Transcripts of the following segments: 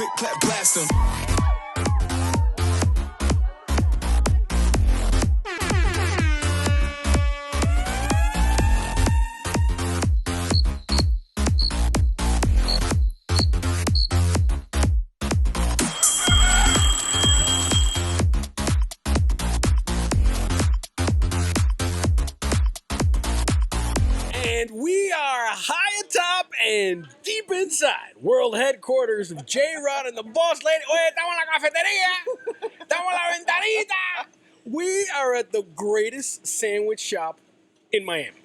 click, clap, blast 'em. And we are high atop and deep inside world headquarters of JRod and the boss lady. Oye, estamos en la cafetería. Estamos en la ventanita. We are at the greatest sandwich shop in Miami.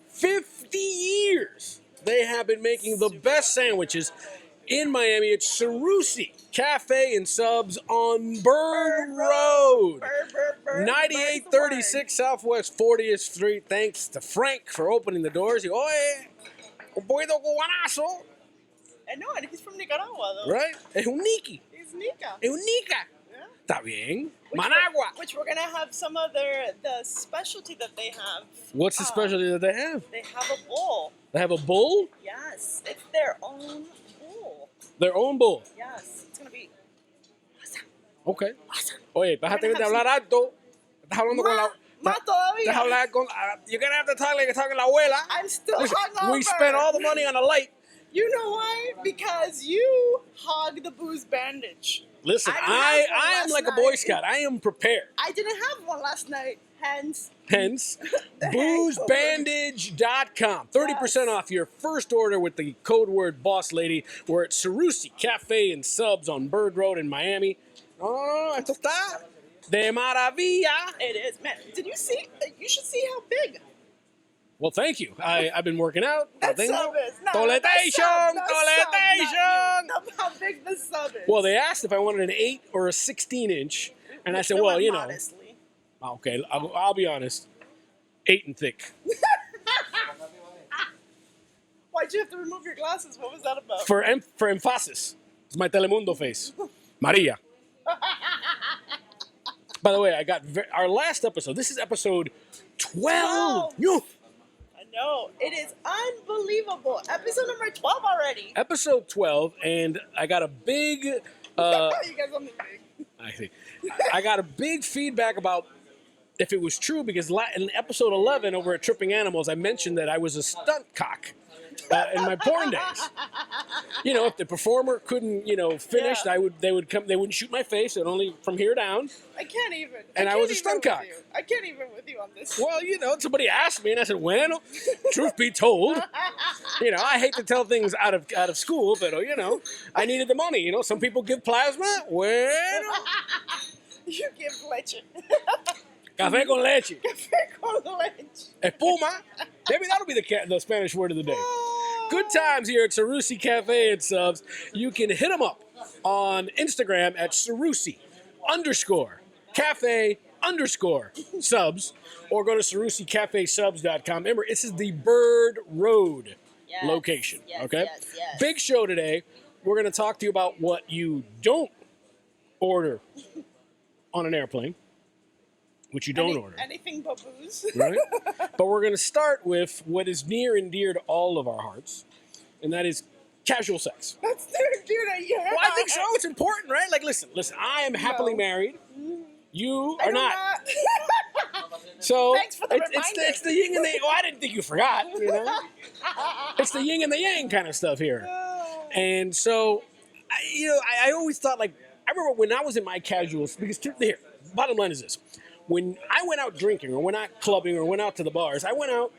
50 years they have been making the best sandwiches in Miami. It's Saru Sea Cafe and Subs on Bird Road. 9836 Southwest 40th Street. Thanks to Frank for opening the doors. Oye, un poquito cubanazo. I know, and he's from Nicaragua, though. Right? Es un Niki. He's Nica. Es un Nica. Yeah. Está bien. Managua. Which we're gonna have some of the specialty that they have. What's the specialty that they have? They have a bowl. They have a bull? Yes, it's their own bowl. Their own bull. Yes, it's gonna be awesome. Okay. Awesome. Oye, vas a tener que hablar alto. Estás hablando con la... Más todavía. Estás hablando con... You're going to have to talk like you're talking to la abuela. I'm still Listen, hungover. we spent all the money on a light. You know why? Because you hog the booze bandage. Listen, I I am like a Boy Scout. I am prepared. I didn't have one last night, hence, boozebandage.com. 30% off your first order with the code word boss lady. We're at Saru Sea Cafe and Subs on Bird Road in Miami. Oh, esto está de maravilla. it is. Man, did you see? You should see how big. Well, thank you. I've been working out. That sub is. Toletation! How big the sub is. Well, they asked if I wanted an 8 or a 16-inch, and I said, well, you know. Modestly. Okay, I'll be honest. 8 and thick. Why'd you have to remove your glasses? What was that about? For emphasis. It's my Telemundo face. Maria. By the way, I got our last episode. This is episode 12. Yo. I know. It is unbelievable. Episode number 12 already. Episode 12, and I got a big... You got something big. I see. I got a big feedback about if it was true, because in episode 11 over at Tripping Animals, I mentioned that I was a stunt cock in my porn days. You know, if the performer couldn't, finish, Yeah. they wouldn't shoot my face, and only from here down. I can't even. And I was a stunt cock. I can't even with you on this. Well, somebody asked me, and I said, well, truth be told, I hate to tell things out of school, but, I needed the money. Some people give plasma. Well, You give leche. café con leche. Café con leche. Espuma. Maybe that'll be the Spanish word of the day. Good times here at Saru Sea Cafe and Subs. You can hit them up on Instagram at Sarusi_Cafe_Subs, or go to SaruSeaCafeSubs.com. Remember, this is the Bird Road location. Yes, okay? yes. Big show today. We're going to talk to you about what you don't order on an airplane, which you don't order. Anything but booze. Right? But we're going to start with what is near and dear to all of our hearts, and that is casual sex. That's near and dear to your Well, I think so. It's important, right? Like, listen. I am happily married. You are not. So Thanks for the it's the yin and the yang. Oh, I didn't think you forgot. It's the yin and the yang kind of stuff here. And so, I always thought, like, I remember when I was in my casuals, because here, bottom line is this. When I went out drinking or went out clubbing or went out to the bars, I went out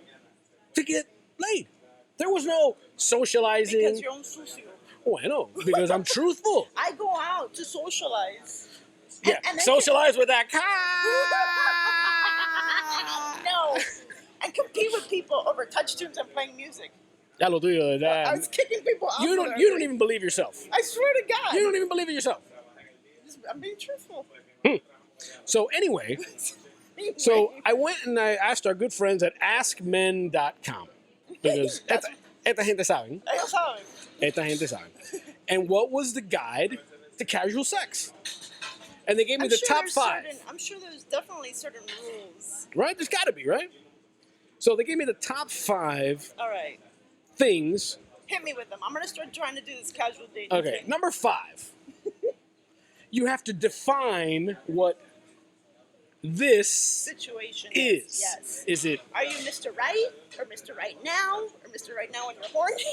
to get laid. There was no socializing. Because you're un sucio. Oh, I know, because I'm truthful. I go out to socialize. Yeah, socialize with that car. No. And compete with people over touch tunes and playing music. Ya lo tuyo, I was kicking people out. You don't even believe yourself. I swear to God. You don't even believe it yourself. I'm being truthful. So anyway, I went and I asked our good friends at AskMen.com, because esta gente saben. Ellos saben. Esta gente saben. And what was the guide to casual sex? And they gave me the top 5. I'm sure there's definitely certain rules. Right? There's got to be, right? So they gave me the top 5 All right. things Hit me with them. I'm gonna start trying to do this casual dating. Okay, thing. number 5. You have to define what this Situation is. Yes. Is it Are you Mr. Right or Mr. Right Now or Mr. Right Now when you're horny?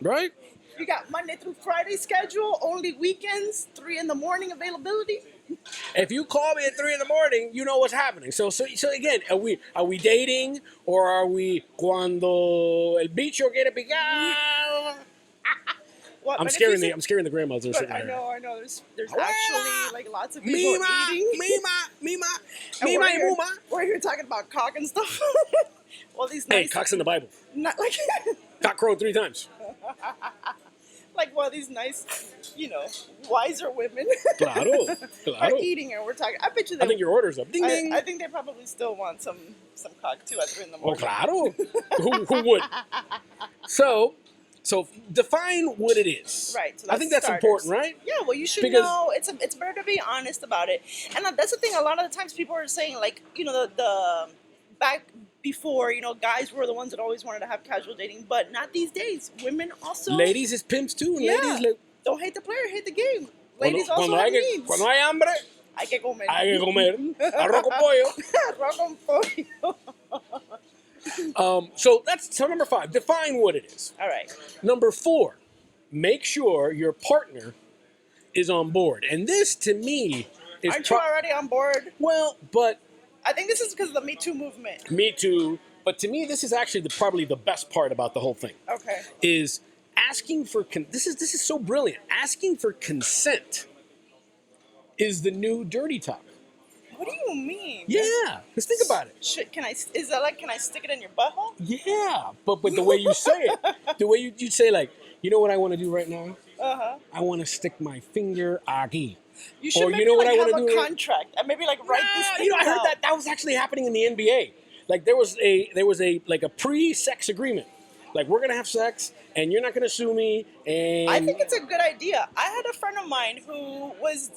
right? You got Monday through Friday schedule, only weekends, 3 in the morning availability. If you call me at 3 in the morning, you know what's happening. So again, are we dating or are we cuando el bicho quiere picar? What, I'm but if scaring you the grandmothers. But I know. There's actually like lots of people eating. Mima, And and muma. we're here talking about cock and stuff. Well, these Hey, nice, cock's in the Bible. not like, Cock crowed 3 times. these nice, wiser women Claro, are claro. eating, and we're talking. I bet you. I think your order's up. Ding, ding. I think they probably still want some cock too at 3 in the Oh, morning. claro. Who would? So define what it is. Right. So I think that's starters. important, right? Yeah. Well, you should Because- know. It's better to be honest about it, and that's the thing. A lot of the times people are saying the back before guys were the ones that always wanted to have casual dating, but not these days. Women also. Ladies is pimps too. And Yeah. ladies like, Don't hate the player, hate the game. Ladies also cuando have hay, needs. cuando hay hambre, Hay que comer. hay que comer. Arroz con pollo. Arroz con pollo. So number 5. Define what it is. All right. Number 4. Make sure your partner is on board. And this, to me, is Aren't you already on board? well, but I think this is because of the Me Too movement. me too. But to me, this is actually probably the best part about the whole thing. Okay. Is asking for this is so brilliant. Asking for consent is the new dirty talk. What do you mean? Yeah, because think about it. Can I stick it in your butthole? Yeah, but the way you say it, the way you say like, you know what I want to do right now? Uh-huh. I want to stick my finger aquí. You should Or maybe you know what I have want a to do? contract and maybe write these things I heard out. that was actually happening in the NBA. Like there was a pre-sex agreement. Like we're gonna have sex and you're not gonna sue me. And I think it's a good idea. I had a friend of mine who was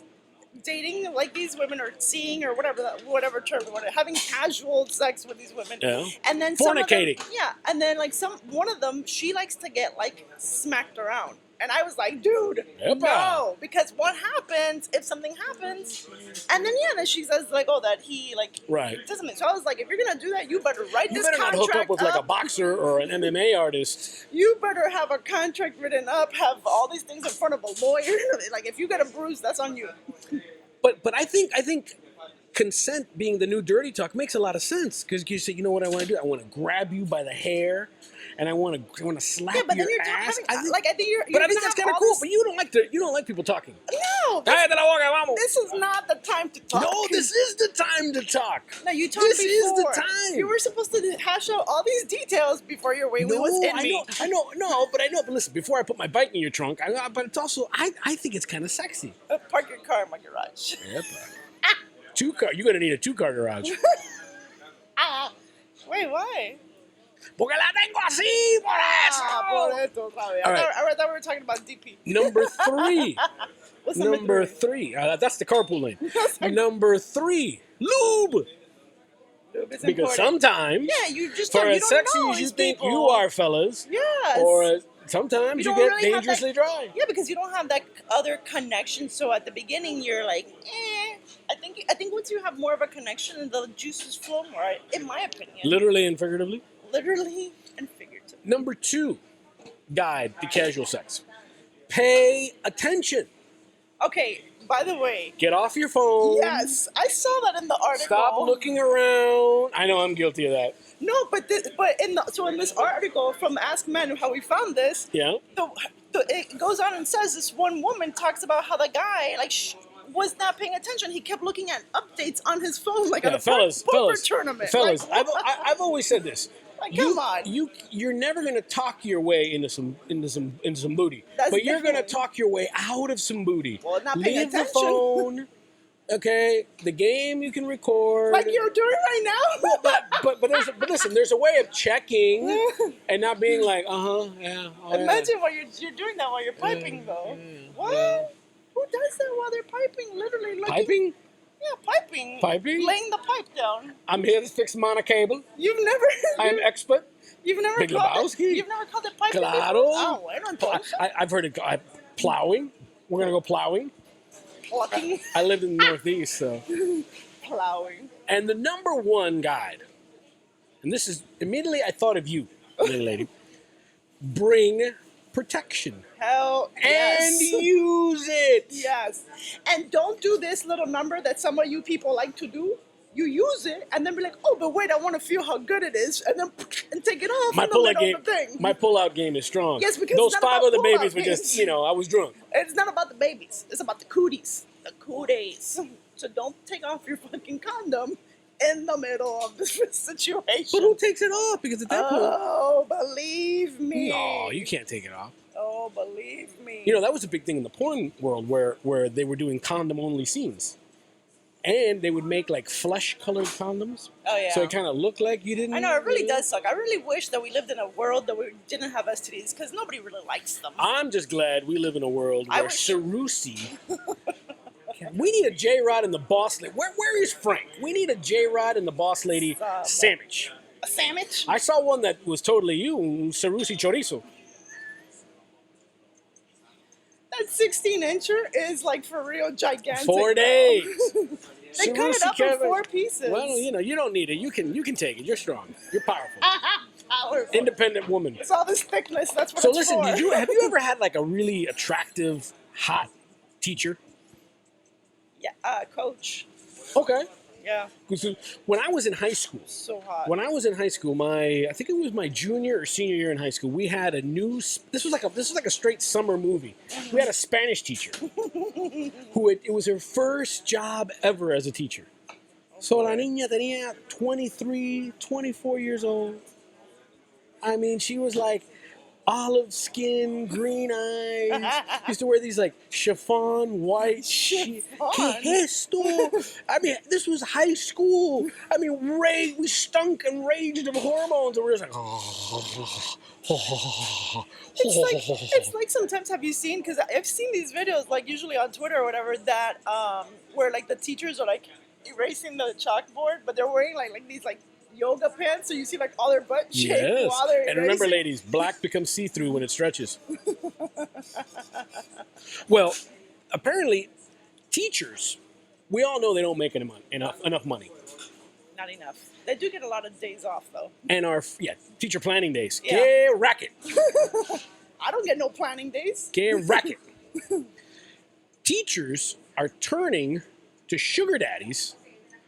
dating these women or seeing or whatever term, having casual sex with these women. Yeah. And then Fornicating. And then one of them, she likes to get smacked around. And I was like, dude, Epa. no, because what happens if something happens? And then then she says that he right. doesn't. So I was like, if you're gonna do that, you better write You this better not contract hook up with like a boxer or an MMA artist. You better have a contract written up, have all these things in front of a lawyer. If you get a bruise, that's on you. But I think consent being the new dirty talk makes a lot of sense because you say, you know what I want to do? I want to grab you by the hair, and I want to slap Yeah, but your then you're ass. having, I think you're that's gonna kind have of all cool. this- But you don't like people talking. No, Cállate la boca, vamos. this is not the time to talk. No, this is the time to talk. No, you talked This is the before. time. You were supposed to hash out all these details before your way was in me. I know. But listen, before I put my bike in your trunk, but it's also, I think it's kind of sexy. Park your car in my garage. Yep. 2-car. You're gonna need a 2-car garage. Wait, why? Porque la tengo así, por eso. Por esto, sabe. All right. I thought we were talking about DP. Number 3. What's Number 3. That's the carpool lane. Number 3. Lube. It's Because important. sometimes, Yeah, you just for don't, you as don't sexy know as you these think people. you are, fellas, Yes. or sometimes You you don't get really have dangerously dry. Yeah, because you don't have that other connection. So at the beginning, you're like, eh. I think once you have more of a connection, the juices flow more. In my opinion, Literally and figuratively. literally and figuratively. Number 2, guide to casual sex. Pay attention. Okay. By the way, Get off your phone. yes, I saw that in the article. Stop looking around. I know I'm guilty of that. No, but in this article from Ask Men how we found this, Yeah. it goes on and says this one woman talks about how the guy was not paying attention. He kept looking at updates on his phone, at a poker tournament. Fellas, I've always said this. Come on. You're never gonna talk your way into some booty, That's but you're gonna different. talk your way out of some booty. Well, not paying Leave the attention. phone. Okay, the game you can record. Like you're doing right now. but listen, there's a way of checking and not being like, yeah. Oh, Imagine while you're doing that while you're piping though. What? yeah. Who does that while they're piping? Literally looking. Piping? Yeah, piping. Piping? Laying the pipe down. I'm here to fix mono cable. You've never. I am expert. You've never Big called Lebowski? it. You've never called it piping before? Claro. Ah, bueno, entonces. I've heard it. Plowing. We're gonna go plowing. Plucking, I lived in the Northeast, so. plowing. And the number one guide, and this is immediately I thought of you, little lady. Bring protection. Hell And yes. use it. Yes. And don't do this little number that some of you people like to do. You use it and then be like, oh, but wait, I want to feel how good it is, and then take it off My and then pull-out on the thing. my pull-out game is strong. Yes, because those it's not 5 about other pull-out babies were just, games. I was drunk. It's not about the babies. It's about the cooties. The cooties. So don't take off your fucking condom in the middle of this situation. But who takes it off? Because at that point, Oh, believe me. no, you can't take it off. Oh, believe me. That was a big thing in the porn world where they were doing condom-only scenes. And they would make like flesh-colored condoms. Oh, yeah. So it kind of looked like you didn't. I know, it really does suck. I really wish that we lived in a world that we didn't have STDs, because nobody really likes them. I'm just glad we live in a world I where wish- Saru Sea. We need a JRod and the boss lady. Where is Frank? We need a JRod and the boss lady sandwich. A sandwich? I saw one that was totally you, un Saru Sea chorizo. That 16-incher is like for real gigantic. 4 though. days. They cut it up in 4 pieces. Well, you don't need it. You can take it. You're strong. You're powerful. Powerful. Independent woman. It's all this thickness. That's what So it's listen, for. have you ever had like a really attractive, hot teacher? Yeah, coach. Okay. Yeah, When I was in high school, so hot. I think it was my junior or senior year in high school, we had a this was like a straight summer movie. We had a Spanish teacher who it was her first job ever as a teacher. So la niña tenía 23, 24 years old. I mean, she was like olive skin, green eyes. Used to wear these like chiffon white. ¿Qué esto? I mean, this was high school. I mean, we stunk and raged of hormones, and we were just like, It's like sometimes, have you seen, because I've seen these videos, like usually on Twitter or whatever, that where like the teachers are like erasing the chalkboard, but they're wearing like these like yoga pants, so you see like all their butt shape yes. while they're And remember, erasing. ladies, black becomes see-through when it stretches. Well, apparently, teachers, we all know they don't make enough money. Not enough. They do get a lot of days off though. And teacher planning days. Yeah. Que racket. I don't get no planning days. Que racket. Teachers are turning to sugar daddies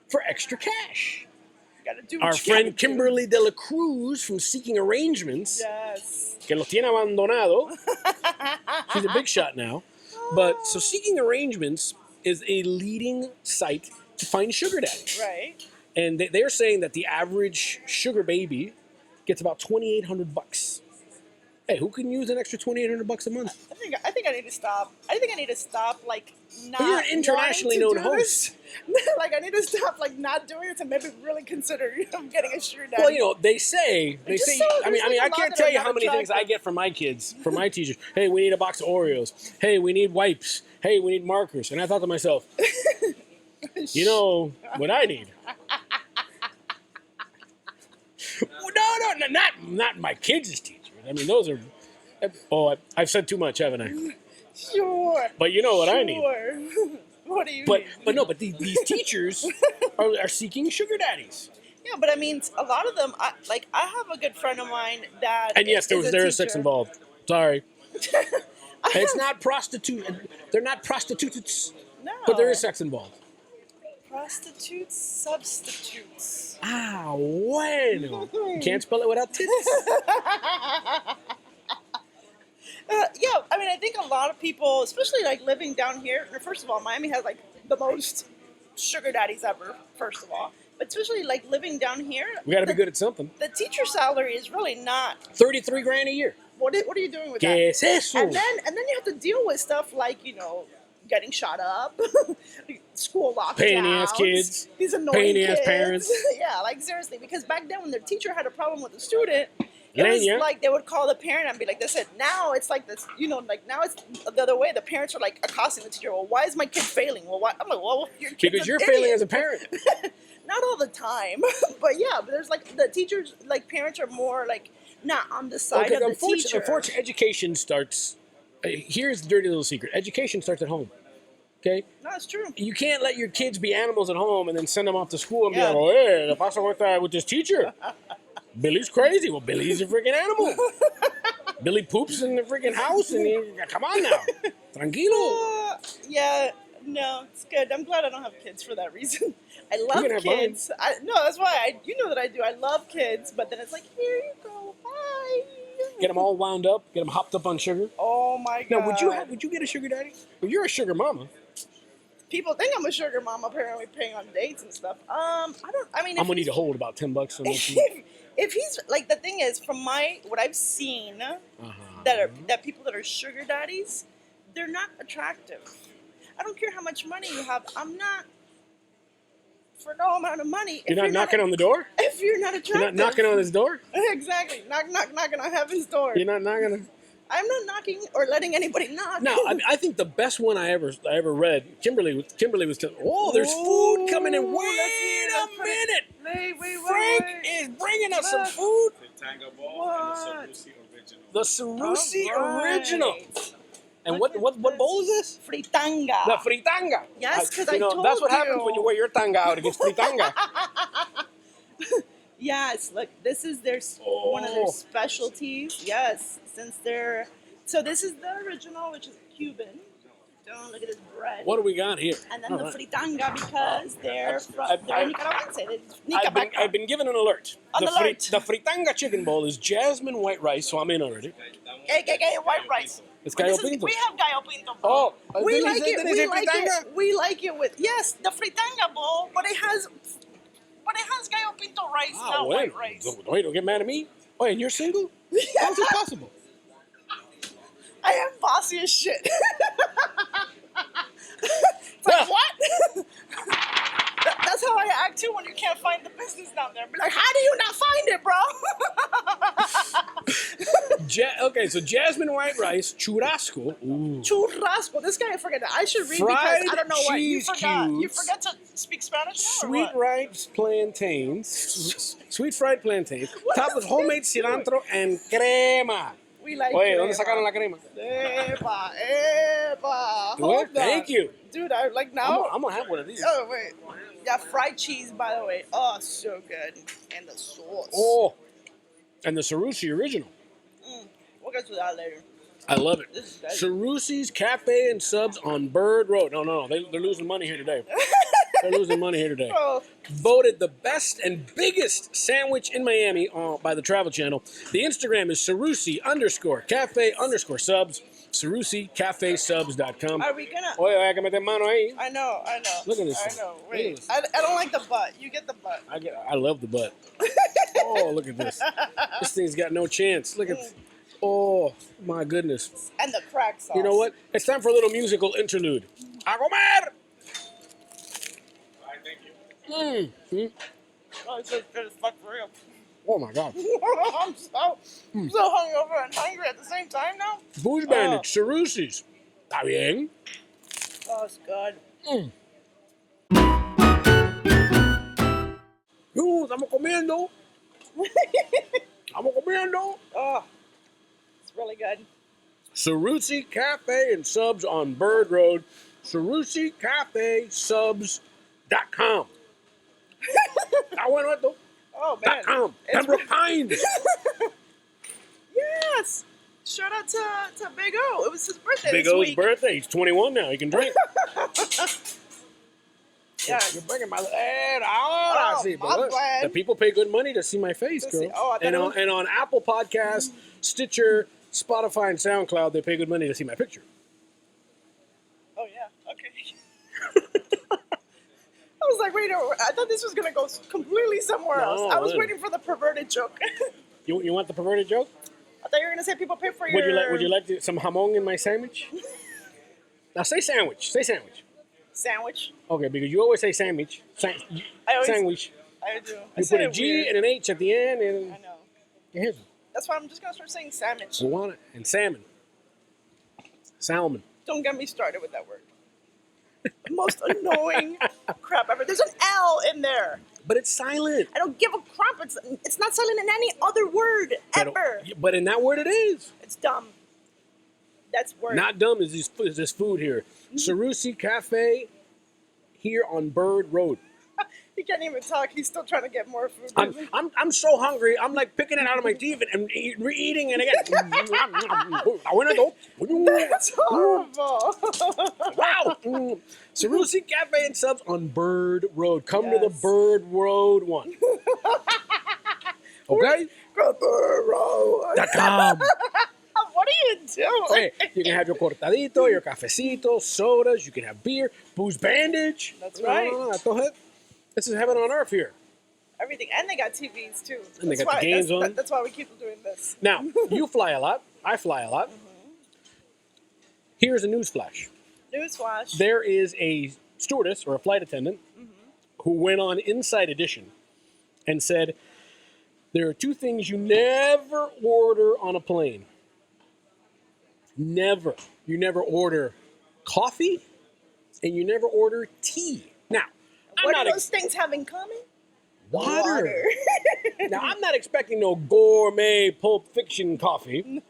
for extra cash. Gotta do Our what you friend gotta do. Kimberly De La Cruz from Seeking Arrangements, Yes. que los tiene abandonado. She's a big shot now. But so Seeking Arrangements is a leading site to find sugar daddies. Right. And they're saying that the average sugar baby gets about $2,800. Hey, who can use an extra $2,800 a month? I think I need to stop. I think I need to stop like not. But you're an internationally wanting known to do host. this. Like I need to stop like not doing it and maybe really consider getting a sugar daddy. Well, they say. just so I mean, there's, like, I a lot can't that tell are you not how many things I attractive. get from my kids, from my teachers. Hey, we need a box of Oreos. Hey, we need wipes. Hey, we need markers. And I thought to myself, you know what I need? No, not my kids' teachers. I mean, those are. Oh, I've said too much, haven't I? Sure. But you know what I need. What do you But need? no, these teachers are seeking sugar daddies. Yeah, but I mean, a lot of them. I have a good friend of mine that. And yes, there is sex teacher. involved. Sorry. It's not prostitute. They're not prostitutes, No. but there is sex involved. Prostitutes, substitutes. Ah, bueno. You can't spell it without tits. Yeah, I mean, I think a lot of people, especially like living down here. First of all, Miami has like the most sugar daddies ever. First of all, but especially like living down here, We got to be good at something. the teacher salary is really not. $33,000 a year. What are you doing with ¿Qué that? es eso? And then you have to deal with stuff like getting shot up, school lockdowns, Pain-ass kids, these annoying pain-ass kids. parents. Yeah, like seriously, because back then when the teacher had a problem with the student, it was Leña. like they would call the parent and be like, "This." Now it's like this, like now it's the other way. The parents are like accosting the teacher. Well, why is my kid failing? Well, why? I'm like, well, your kid's Because an you're idiot. failing as a parent. Not all the time, but yeah. But there's like the teachers, like parents are more like not on the side Okay, of the teacher. unfortunately, education starts. Here's the dirty little secret: education starts at home. Okay, No, it's true. you can't let your kids be animals at home and then send them off to school and Yeah. be like, "Oh, hey, ¿qué pasa with this teacher? Billy's crazy." Well, Billy's a freaking animal. Billy poops in the freaking house, and come on now, tranquilo. Yeah, no, it's good. I'm glad I don't have kids for that reason. I love can have mine. kids. No, that's why you know that I do. I love kids, but then it's like, here you go, bye. Get them all wound up, get them hopped up on sugar. Oh my god. Now, would you get a sugar daddy? Well, you're a sugar mama. People think I'm a sugar mom, apparently paying on dates and stuff. I mean, I'm gonna need to hold about $10 so much. if he's like, the thing is, from what I've seen, that people that are sugar daddies, they're not attractive. I don't care how much money you have. I'm not for no amount of money. You're not knocking on the door? If you're not attractive. You're not knocking on his door? Exactly. Knocking on heaven's door. You're not knocking on... I'm not knocking or letting anybody knock. No, I think the best one I ever read, Kimberly was telling, oh, there's food coming in. Wait a minute. Frank is bringing us some food. Fritanga ball and The the Saru Sea original. Saru Sea original. And what bowl is this? Fritanga. The fritanga. Yes, because I told that's what you. happens when you wear your tanga out against fritanga. Yes, look, this is one of their specialties. Yes, so this is the original, which is Cuban. Don't look at this bread. What do we got here? And then the fritanga, because they're Nicaragüense. I've been given an alert. An alert. The fritanga chicken bowl is jasmine white rice, so I'm in already. White rice. It's gallo pinto. We have gallo pinto. Oh, we like it. We like it. We like it with the fritanga bowl, but it has gallo pinto rice, not white rice. Wait, don't get mad at me. Oh, and you're single? How is it possible? I am bossy as shit. It's like, what? That's how I act too when you can't find the business down there. Be like, how do you not find it, bro? Okay, so jasmine white rice, churrasco. Ooh. Churrasco. This guy, I forget that. I should read Fried because I don't know why. You forgot. cubes. You forgot to speak Spanish now, or Sweet what? rice plantains. Sweet fried plantains. Topped with homemade cilantro and crema. We like Oye, crema. ¿dónde sacaron la crema? Epa. What? Hold on. Thank you. Dude, I like now. I'm gonna have one of these. Oh, wait. Yeah, fried cheese, by the way. Oh, so good. And the sauce. Oh, and the Saru Sea original. We'll get to that later. I love it. This is good. Saru Sea's Cafe and Subs on Bird Road. No. They're losing money here today. They're losing money here today. Oh, Voted the best and biggest sandwich in Miami by the Travel Channel. The Instagram is Sarusi_cafe_subs. SarusiCafeSubs.com. are we gonna? Oye, hay que meter mano ahí. I know. Look at this I thing. know. Look at Wait. this. I don't like the butt. You get the butt. I love the butt. Oh, look at this. This thing's got no chance. Look at this. Oh, my goodness. And the crack sauce. You know what? It's time for a little musical interlude. A comer! Thank you. Oh, it's just good as fuck for real. Oh, my God. I'm so hungover and hungry at the same time now. Booze Bandage, Sarusi's. Está bien. Oh, it's good. Estamos comiendo. Estamos comiendo. Oh, it's really good. Saru Sea Cafe and Subs on Bird Road. SarusiCafeSubs.com. Está bueno esto. Oh, man. .com. Pembroke Pines. Yes. Shout out to Big O. It was his birthday Big this O's week. birthday. He's 21 now. He can drink. Yeah. You're bringing my head. Ahora sí, my but bad. the people pay good money to see my face, To girl. see- oh, I thought and, it on, was- and on Apple Podcasts, Stitcher, Spotify, and SoundCloud, they pay good money to see my picture. Oh, yeah. Okay. I was like, wait, I thought this was going to go completely somewhere else. I was no. waiting for the perverted joke. You want the perverted joke? I thought you were going to say people pay for your... Would you like some jamon in my sandwich? Now say sandwich. Say sandwich. Sandwich? Okay, because you always say sandwich. I always- Sandwich. I do. I You say put a it G weird. and an H at the end, and I know. here's That's why I'm just going to start saying sandwich. and salmon. Salmon. Don't get me started with that word. Most annoying crap ever. There's an L in there. But it's silent. I don't give a crap. It's not silent in any other word ever. But in that word it is. It's dumb. That's word. Not dumb is this food here. Saru Sea Cafe here on Bird Road. He can't even talk. He's still trying to get more food. I'm so hungry. I'm like picking it out of my teeth and eating it again. That's horrible. Wow. Saru Sea Cafe and Subs on Bird Road. Come to the Yes. Bird Road one. Okay? .com. What are you doing? Hey, you can have your cortadito, your cafecito, sodas. You can have beer. Booze Bandage. That's right. This is heaven on earth here. Everything. And they got TVs too. And they got the games on. That's why we keep doing this. Now, you fly a lot. I fly a lot. Here's a news flash. Newsflash. There is a stewardess or a flight attendant who went on Inside Edition and said, there are two things you never order on a plane. Never. You never order coffee and you never order tea. Now, What do those things have in common? water. Now, I'm not expecting no gourmet Pulp Fiction coffee.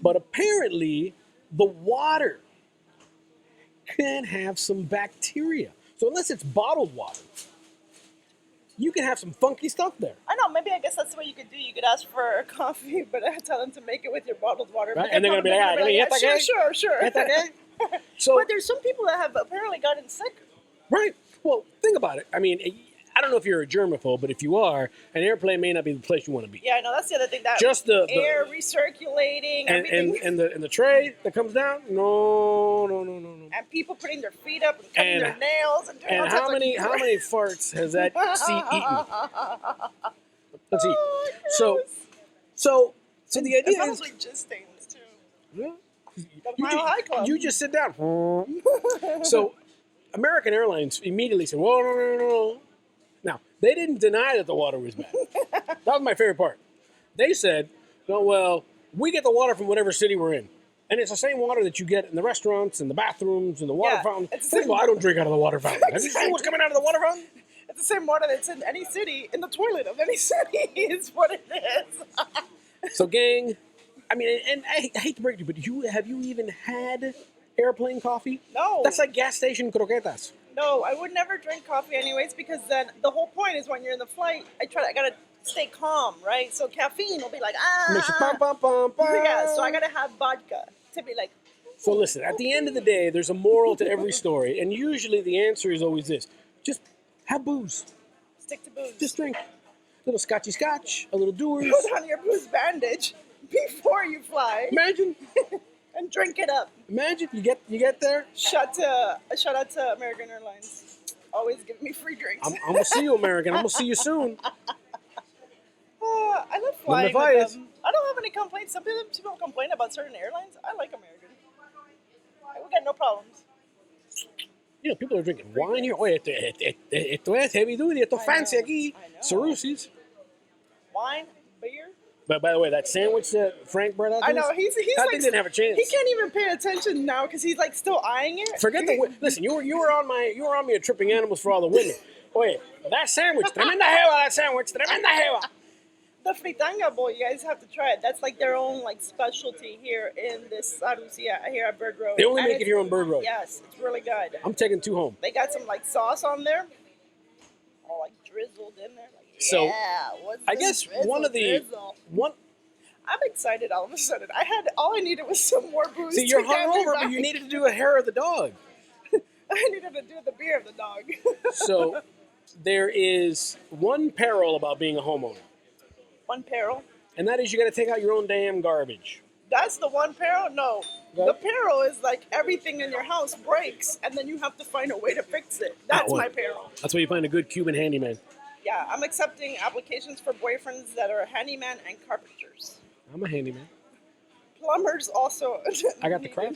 But apparently, the water can have some bacteria. So unless it's bottled water, you can have some funky stuff there. I know. Maybe I guess that's what you could do. You could ask for a coffee, but I tell them to make it with your bottled water. Right? But And they're going to be like, yeah, sure. So, But there's some people that have apparently gotten sick. right. Well, think about it. I mean, I don't know if you're a germaphobe, but if you are, an airplane may not be the place you want to be. Yeah, I know. That's the other thing. That Just the air recirculating, everything. and the tray that comes down. No. And people putting their feet up and cutting their nails and doing all And types how of many farts has that seat eaten? Let's see. So the idea And is, probably just stains too. yeah, The Mile High Club. you just sit down. So American Airlines immediately said, "Well, no." Now they didn't deny that the water was bad. That was my favorite part. They said, "No, well, we get the water from whatever city we're in." And it's the same water that you get in the restaurants and the bathrooms and the water fountain. it's the First of all, I don't drink out of the water fountain. Have you seen what's coming out of the water fountain? It's the same water that's in any city, in the toilet of any city is what it is. So, gang, I mean, and I hate to break it to you, but have you even had airplane coffee? No. That's like gas station croquetas. No, I would never drink coffee anyways because then the whole point is when you're in the flight, I gotta stay calm, right? So caffeine will be like, Makes you pum, pum, pum, pum. Yeah, so I gotta have vodka to be like, So listen, at the end of the day, there's a moral to every story, and usually the answer is always this: just have booze, stick to booze. just drink, a little scotchy scotch, a little Dewar's. Put on your booze bandage before you fly Imagine and drink it up. you get there. Shout out to American Airlines. Always give me free drinks. I'm gonna see you, American. I'm gonna see you soon. I love flying fly with is- them. I don't have any complaints. Some people complain about certain airlines. I like American. We got no problems. You know, people are drinking wine here. Oye, esto es heavy duty. Esto es fancy aquí. I know. Saru Sea's. Wine, beer. But by the way, that sandwich that Frank brought out, I know he's that like thing didn't have a chance. He can't even pay attention now because he's like still eyeing it. Forget listen. You were on me at tripping animals for all the women. Oye, that sandwich, tremenda jeva. That sandwich, tremenda jeva. The fritanga bowl, you guys have to try it. That's like their own like specialty here in this Saru Sea here at Bird Road. They only And make it here on Bird Road. Yes, it's really good. I'm taking 2 home. They got some like sauce on there, all like drizzled in there. Like, So, yeah, what's I this guess one of the drizzle? I'm excited all of a sudden. All I needed was some more booze. see, you're to get me hungover, but back. you needed to do a hair of the dog. I needed to do the beer of the dog. So there is one peril about being a homeowner, One peril. and that is you got to take out your own damn garbage. That's the one peril? No. Right. The peril is like everything in your house breaks and then you have to find a way to fix it. That's well. my peril. That's where you find a good Cuban handyman. Yeah, I'm accepting applications for boyfriends that are handyman and carpenters. I'm a handyman. Plumbers also. I got the crap.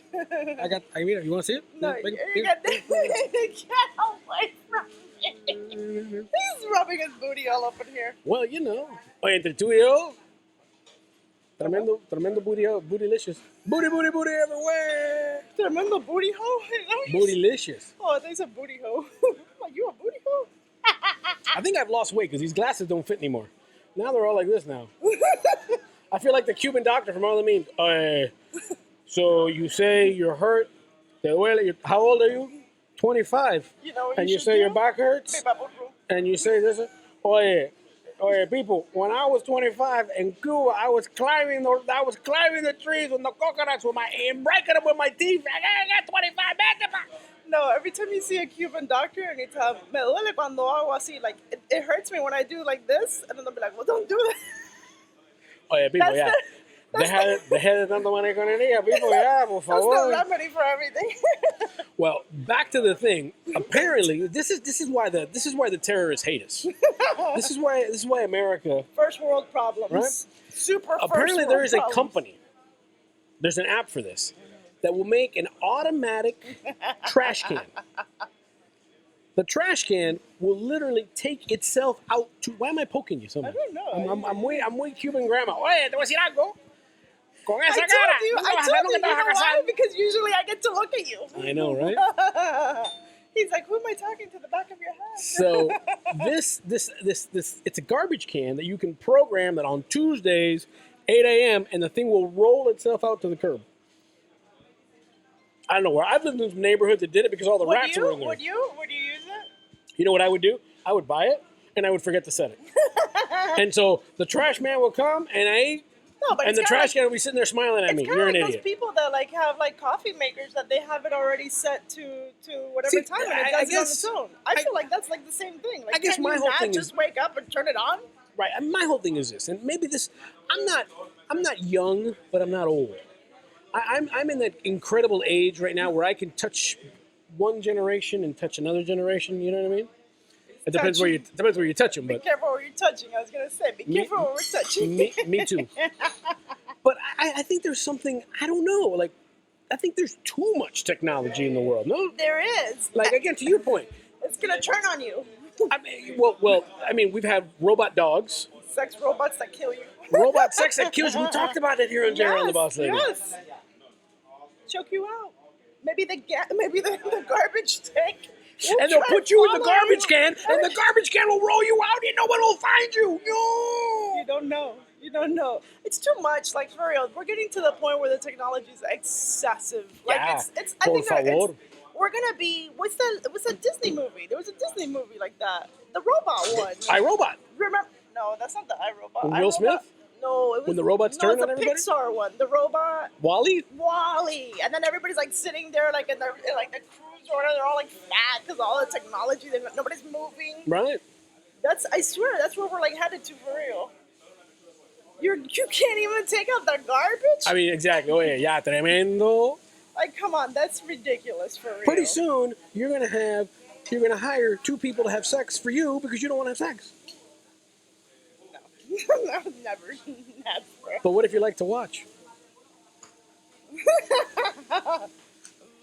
You want to see it? No, Bring it. you got get away from me. He's rubbing his booty all up in here. Well, you know. Oye, entre tú y yo, Tremendo bootylicious. Booty everywhere. Tremendo booty hole. Bootylicious. Oh, I think it's a booty hole. Like, you a booty hole? I think I've lost weight because these glasses don't fit anymore. Now they're all like this now. I feel like the Cuban doctor from all the memes. So you say you're hurt. How old are you? 25. You know what And you you should say do? your back hurts. And you say this. Oye, people, when I was 25 in Cuba, I was climbing the trees with the coconuts and breaking them with my teeth. I got 25 minutes. No, every time you see a Cuban doctor and you tell me duele cuando hago así, like it hurts me when I do like this, and then they'll be like, well, don't do that. Oye, people, That's yeah. Deje de tanto mariconería, people, yeah, por That's the favor. remedy for everything. Well, back to the thing. Apparently, this is why the terrorists hate us. This is why America. First world problems. Right? Super. Apparently, first there world is a problems. company. There's an app for this that will make an automatic trash can. The trash can will literally take itself out to. Why am I poking you so much? I don't know. I'm way Cuban grandma. Oye, te voy a decir algo. Con esa I told cara. you. No I vas a told hacer you. nunca You te vas know a casar. why? Because usually I get to look at you. I know, right? He's like, who am I talking to? The back of your head. So this it's a garbage can that you can program that on Tuesdays, 8 a.m. and the thing will roll itself out to the curb. I don't know where. I've lived in some neighborhoods that did it because all the rats were in there. Would you use it? You know what I would do? I would buy it and I would forget to set it. And so the trash man will come and the trash can will be sitting there smiling at me. It's kind You're of an like idiot. those people that like have like coffee makers that they have it already set to whatever See, time and I it does it on guess- its own. I feel like that's like the same thing. Like, I guess can my you whole not thing just is- wake up and turn it on? Right. And my whole thing is this, and maybe this. I'm not young, but I'm not old. I'm in that incredible age right now where I can touch one generation and touch another generation. You know what I mean? It depends where you touch them, Be but careful where you're touching. I was gonna say, be careful where we're touching. me too. But I think there's something I don't know. Like I think there's too much technology in the world. No, There is. like again to your point. It's gonna turn on you. I mean, we've had robot dogs, Sex robots that kill you. robot sex that kills you. We talked about it here on JRod on the Boss Lady. Yes. Choke you out. Maybe the garbage tank. will And they'll try put you in the swallow garbage you. can, and the garbage can will roll you out, and no one will find you. No. You don't know. You don't know. It's too much. Like for real, we're getting to the point where the technology is excessive. Like Yeah. it's. I Por think that favor. we're gonna be. What's the Disney movie? There was a Disney movie like that. The robot one. iRobot. Remember? No, that's not the iRobot. With Will iRobot- Smith? No, it was When the robots turn it's on a everybody? Pixar one. The robot. Wally. Wally, and then everybody's like sitting there, like in like the cruise or whatever. They're all like fat because all the technology. Nobody's moving. Right. I swear, that's where we're like headed to for real. You can't even take out the garbage. I mean, exactly. Oh yeah, tremendo. Like, come on, that's ridiculous for real. Pretty soon, you're gonna hire two people to have sex for you because you don't want to have sex. No, never. But what if you like to watch?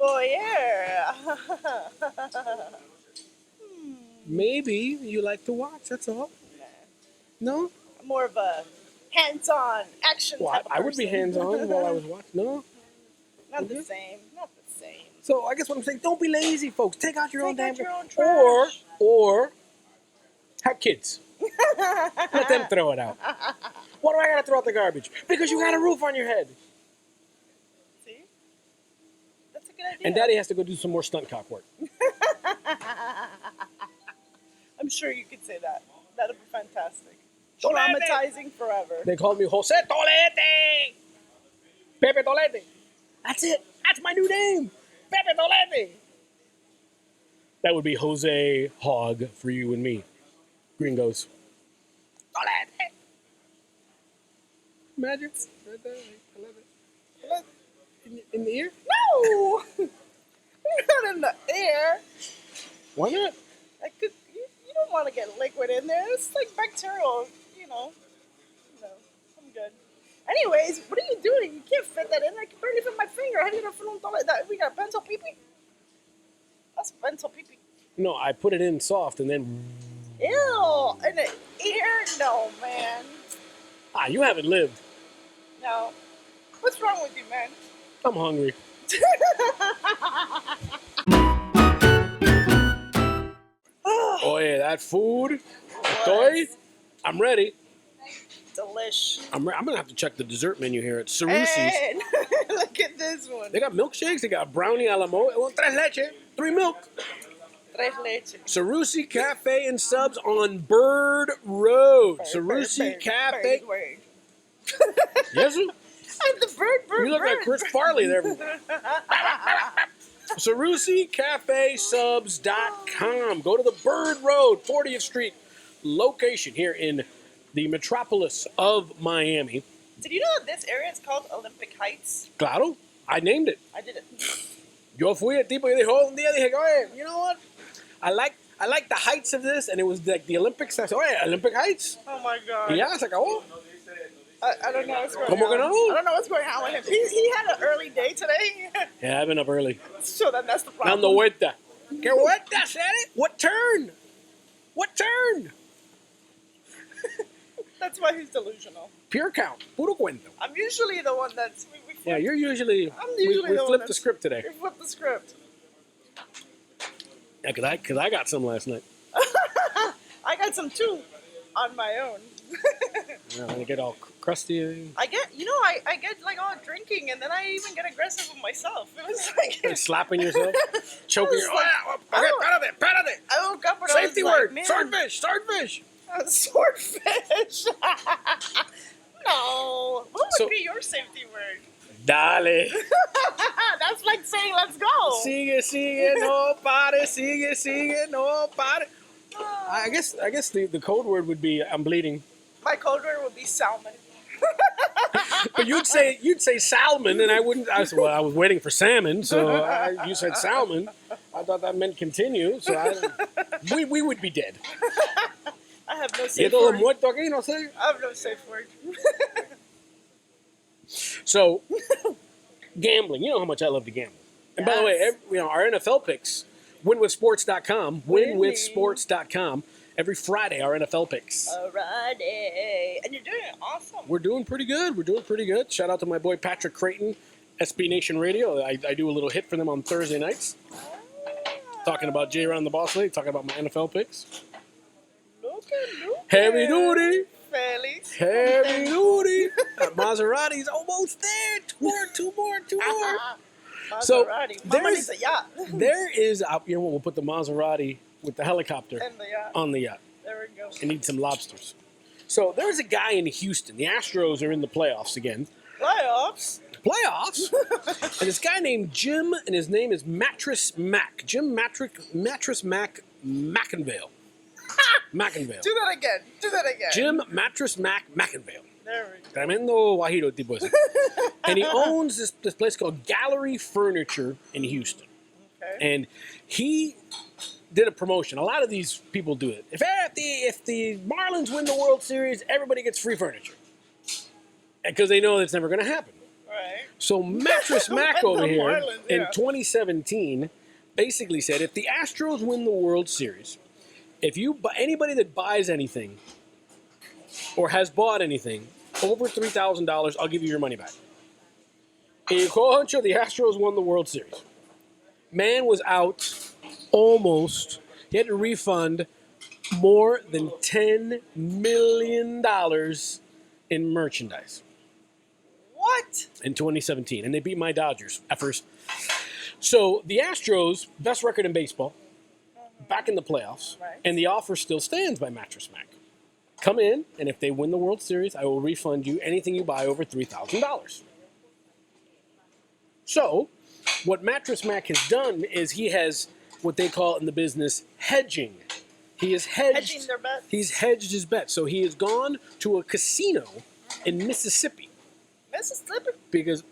Voyeur. Maybe you like to watch. That's all. No. More of a hands-on action Well, type of I would be person. hands-on while I was watching. No. Not the same. Not the same. So I guess what I'm saying, don't be lazy, folks. Take out your own damn Take out your own trash. trash. Or have kids. Let them throw it out. Why do I gotta throw out the garbage? Because you got a roof on your head. See? That's a good idea. And Daddy has to go do some more stunt cock work. I'm sure you could say that. That'd be fantastic. Tolete. Traumatizing forever. They called me Jose Tolete. Pepe Tolete. That's it. That's my new name. Pepe Tolete. That would be Jose Hog for you and me. Gringos. Tolete. Imagine. Right there. I love it. I love it. In the ear? No! Not in the air. Why not? You don't want to get liquid in there. It's like bacterial, No, I'm good. Anyways, what are you doing? You can't fit that in. I can barely fit my finger. How do you gonna fit on that? We got a pencil pee-pee? That's pencil pee-pee. No, I put it in soft and then... Ew! In the ear? No, man. You haven't lived. No. What's wrong with you, man? I'm hungry. Oh yeah, that food. Toy. I'm ready. Delish. I'm gonna have to check the dessert menu here at Saru Sea's. Hey, look at this one. They got milkshakes. They got brownie a la mode. Tres leche. 3 milk. Tres leche. Saru Sea Cafe and Subs on Bird Road. Saru Sea Cafe. Bird. Yes, sir. And the bird. You look like Chris Farley there. SaruSeaCafeSubs.com. Go to the Bird Road, 40th Street location here in the metropolis of Miami. Did you know that this area is called Olympic Heights? Claro, I named it. I did it. Yo fui el tipo que dijo un día, dije, oye, you know what? I like the heights of this, and it was like the Olympics. I said, oye, Olympic Heights. Oh my God. Y ya, se acabó. I don't know what's going ¿Cómo que on. no? I don't know what's going on with him. He had an early day today. Yeah, I've been up early. So that's the problem. Dando vuelta. ¿Qué vuelta, said it? What turn? What turn? That's why he's delusional. Pure count. Puro cuento. I'm usually the one that's... Yeah, you're usually... I'm usually we the one flipped the that's- script today. We flipped the script. Yeah, because I got some last night. I got some too on my own. Yeah, I get all crusty. I get like all drinking, and then I even get aggressive with myself. It was like... Like slapping yourself, choking your... like, Okay, párate. I woke up and Safety I was word. like, man, Swordfish. Swordfish. No. What would So- be your safety word? Dale. That's like saying, let's go. Sigue, no pare. Sigue, no pare. I guess the code word would be I'm bleeding. My code word would be salmon. But you'd say salmon, and I wouldn't. I was waiting for salmon, so you said salmon. I thought that meant continue, so we would be dead. I have no Y safe todo word. muerto aquí, no sé. I have no safe word. So, gambling. You know how much I love to gamble. And by the way, Yes. our NFL picks, winwithsports.com, winwithsports.com. Every Friday, our NFL picks. Alrighty. And you're doing awesome. We're doing pretty good. Shout out to my boy Patrick Creighton, SB Nation Radio. I do a little hit for them on Thursday nights. Talking about JRod and the Boss Lady, talking about my NFL picks. Look. Heavy duty. Felix. Heavy duty. That Maserati's almost there. Two more. So, Maserati. there Mama is- needs a yacht. There is, you know what, we'll put the Maserati with the helicopter And the yacht. on the yacht. There we go. And eat some lobsters. So there's a guy in Houston. The Astros are in the playoffs again. Playoffs. And this guy named Jim, and his name is Mattress Mac. Mattress Mac McInvale. McInvale. Do that again. Jim Mattress Mac McInvale. There we go. Tremendo guajiro tipo ese. And he owns this place called Gallery Furniture in Houston. Okay. And he did a promotion. A lot of these people do it. If the Marlins win the World Series, everybody gets free furniture. Because they know it's never going to happen. Right. So Mattress Mac The over here Marlins, in yeah. 2017 basically said, if the Astros win the World Series, if anybody that buys anything or has bought anything over $3,000, I'll give you your money back. Y concho, the Astros won the World Series. Man was out almost. He had to refund more than $10 million in merchandise What? in 2017, and they beat my Dodgers at first. So the Astros, best record in baseball, back in the playoffs, Right. and the offer still stands by Mattress Mac. Come in, and if they win the World Series, I will refund you anything you buy over $3,000. So, what Mattress Mac has done is he has what they call in the business hedging. He has Hedging their bets. He's hedged his bet. So he has gone to a casino in Mississippi because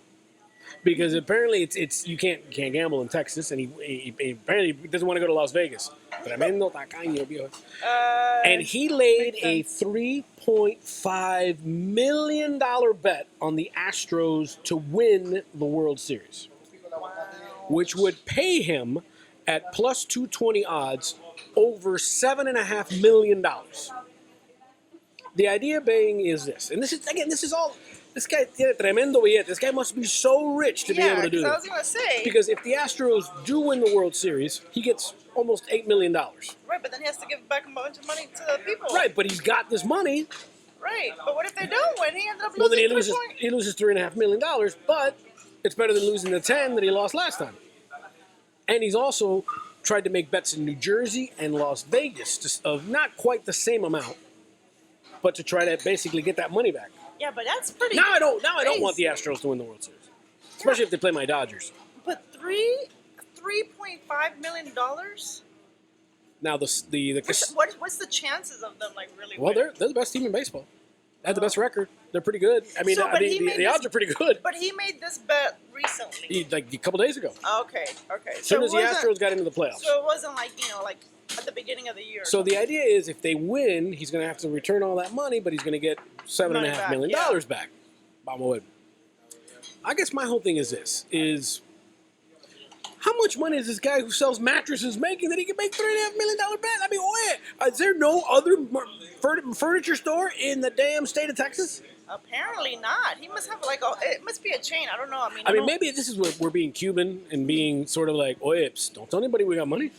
apparently it's you can't gamble in Texas, and he apparently doesn't want to go to Las Vegas. Tremendo tacaño, viejo. And he laid a $3.5 million bet on the Astros to win the World Series, which would pay him at plus 220 odds over $7.5 million. The idea being is this, and this is all This guy tiene tremendo billete. This guy must be so rich to be able to do 'cause I this. was gonna say. Because if the Astros do win the World Series, he gets almost $8 million. Right, but then he has to give back a bunch of money to the people. Right, but he's got this money. Right, but what if they don't win? He ended up Well, then losing he loses $3.5 million, but it's better than losing the 10 that he lost last time. And he's also tried to make bets in New Jersey and Las Vegas of not quite the same amount, but to try to basically get that money back. Yeah, but that's pretty. Now I don't want the crazy. Astros to win the World Series, especially if they play my Dodgers. But $3.5 million. Now What's the chances of them like really? well, winning? they're the best team in baseball. They have the best record. They're pretty good. I mean, So, but he made the odds this- are pretty good. But he made this bet recently. Like a couple days ago, Okay. as soon So as it the wasn't- Astros got into the playoffs. So it wasn't like like at the beginning of the year. or So the something. idea is, if they win, he's going to have to return all that money, but he's going to get $7.5 million back. Vamos a ver. I guess my whole thing is this: how much money is this guy who sells mattresses making that he can make $3.5 million bet? I mean, is there no other furniture store in the damn state of Texas? Apparently not. He must have it must be a chain. I don't know. I I mean, don't- maybe this is where we're being Cuban and being sort of like, psst, don't tell anybody we got money.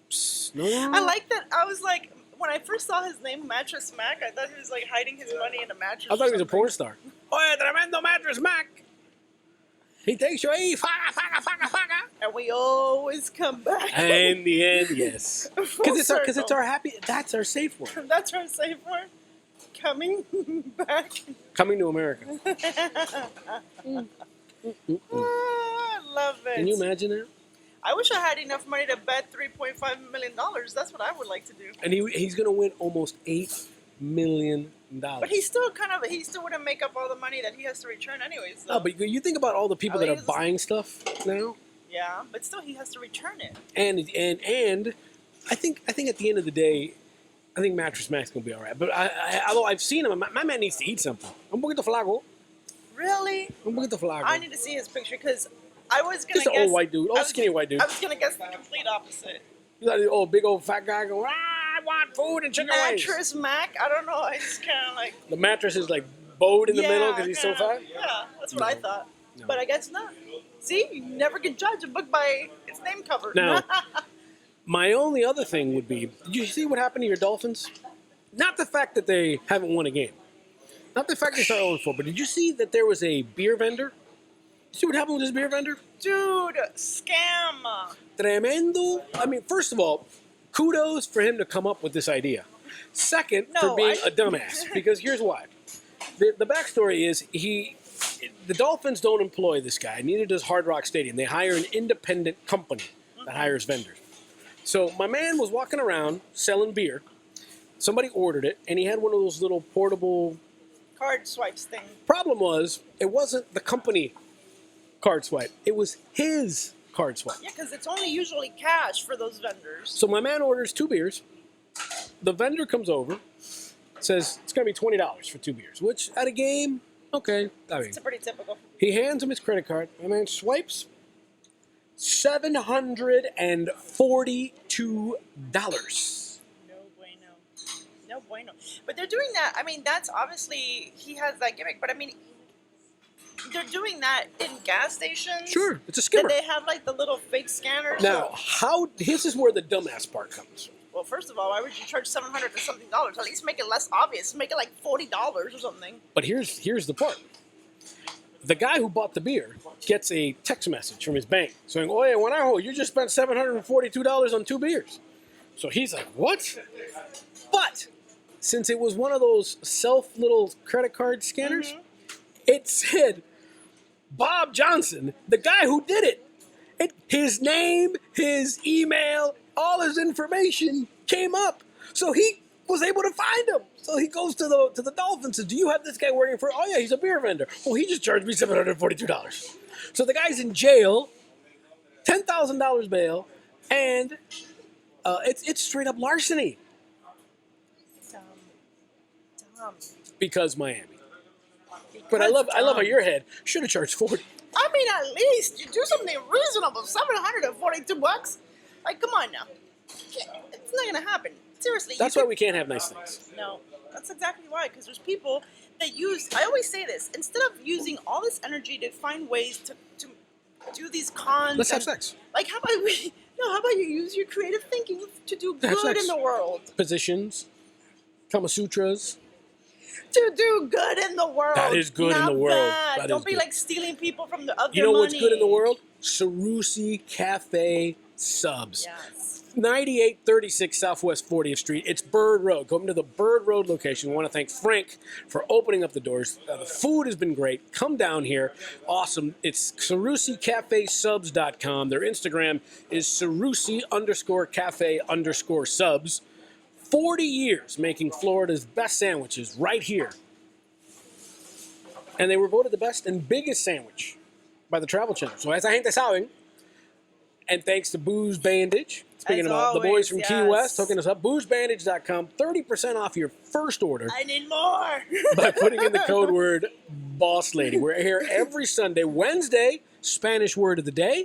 Psst, no. I like that. I was like, when I first saw his name, Mattress Mac, I thought he was like hiding his money in a mattress. I thought he was a or something. porn star. Tremendo Mattress Mac. He takes you, faga. And we always come back. In the end, yes. Full Because it's circle. our happy. That's our safe word. That's our safe word. Coming back. Coming to America. I love it. Can you imagine that? I wish I had enough money to bet $3.5 million. That's what I would like to do. And he's going to win almost $8 million. But he still wouldn't make up all the money that he has to return anyways. So. No, but you think about all the people that are buying stuff now, yeah, but still he has to return it. and I think at the end of the day, I think Mattress Mac's gonna be all right. But although I've seen him, my man needs to eat something. Un poquito flaco. Really? Un poquito flaco. I need to see his picture because I was gonna Just an guess. old white dude, I was skinny white dude. I was gonna guess the complete opposite. You got the big old fat guy going, I want food and chicken wings. Mattress Mac. I don't know. It's kind of like The mattress is like bowed in the middle because he's so kinda- fat. Yeah, that's what I thought. No. But I guess not. See, you never can judge a book by its name cover. Now, my only other thing would be, did you see what happened to your Dolphins? Not the fact that they haven't won a game. Not the fact they started 0-4, but did you see that there was a beer vendor? See what happened with this beer vendor? Dude, scam. Tremendo. I mean, first of all, kudos for him to come up with this idea. Second, No, for being I- a dumbass, because here's why. The backstory is the Dolphins don't employ this guy, neither does Hard Rock Stadium. They hire an independent company that hires vendors. So my man was walking around selling beer. Somebody ordered it, and he had one of those little portable. Card swipes thing. Problem was, it wasn't the company card swipe. It was his card swipe. Yeah, because it's only usually cash for those vendors. So my man orders 2 beers. The vendor comes over, says it's going to be $20 for 2 beers, which at a game, okay. I mean, It's pretty typical. he hands him his credit card. My man swipes $742. No bueno. No bueno. But they're doing that. I mean, that's obviously, he has that gimmick. But I mean, they're doing that in gas stations. Sure, it's a And skimmer. they have like the little fake scanners. Now, this is where the dumbass part comes. Well, first of all, why would you charge $700 to something dollars? At least make it less obvious. Make it like $40 or something. But here's the part. The guy who bought the beer gets a text message from his bank saying, "Oh, yeah, Guanajo, you just spent $742 on 2 beers." So he's like, "What?" But since it was one of those little credit card scanners, it said Bob Johnson, the guy who did it. His name, his email, all his information came up. So he was able to find him. So he goes to the Dolphins and says, "Do you have this guy working for?" "Oh yeah, he's a beer vendor." "Well, he just charged me $742. So the guy's in jail, $10,000 bail, and it's straight up larceny Dumb. because Miami. But I love how your head should have charged 40. I mean, at least you do something reasonable. $742. Like, come on now. It's not gonna happen. Seriously. That's why we can't have nice things. No, that's exactly why. Because there's people They use. I always say this. Instead of using all this energy to find ways to do these cons, Let's have and, sex. like, how about we? No, how about you use your creative thinking to do Have good sex. in the world? Positions, Kama Sutras. To do good in the world. That is good in Not the world. bad. That Don't is be good. like stealing people from the other You know money. what's good in the world? Saru Sea Cafe Subs. Yes. 9836 Southwest 40th Street. It's Bird Road. Come to the Bird Road location. We want to thank Frank for opening up the doors. The food has been great. Come down here. Awesome. It's SaruSeaCafeSubs.com. Their Instagram is Sarusi_Cafe_subs. 40 years making Florida's best sandwiches right here. And they were voted the best and biggest sandwich by the Travel Channel. So as la gente saben, and thanks to Booze Bandage, speaking As about the boys always, from Key yes. West hooking us up, boozebandage.com, 30% off your first order I need more. by putting in the code word Boss Lady. We're here every Sunday. Wednesday, Spanish word of the day.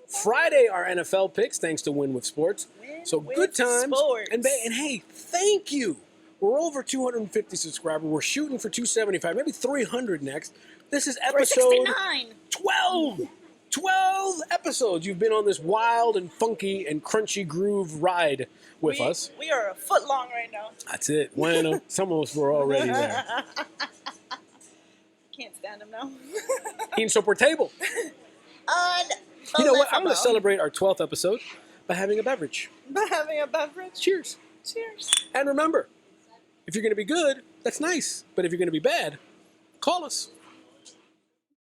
Friday, our NFL picks, thanks to Win with Sports. So Win good with times. Sports. And hey, thank you. We're over 250 subscribers. We're shooting for 275, maybe 300 next. This is episode 469. 12. 12 episodes. You've been on this wild and funky and crunchy groove ride with us. We are a foot long right now. That's it. Bueno, some of us were already there. Can't stand him now. Insoportable. You know what? I'm going to Unbelievable. celebrate our 12th episode by having a beverage. By having a beverage. Cheers. Cheers. And remember, if you're going to be good, that's nice. But if you're going to be bad, call us.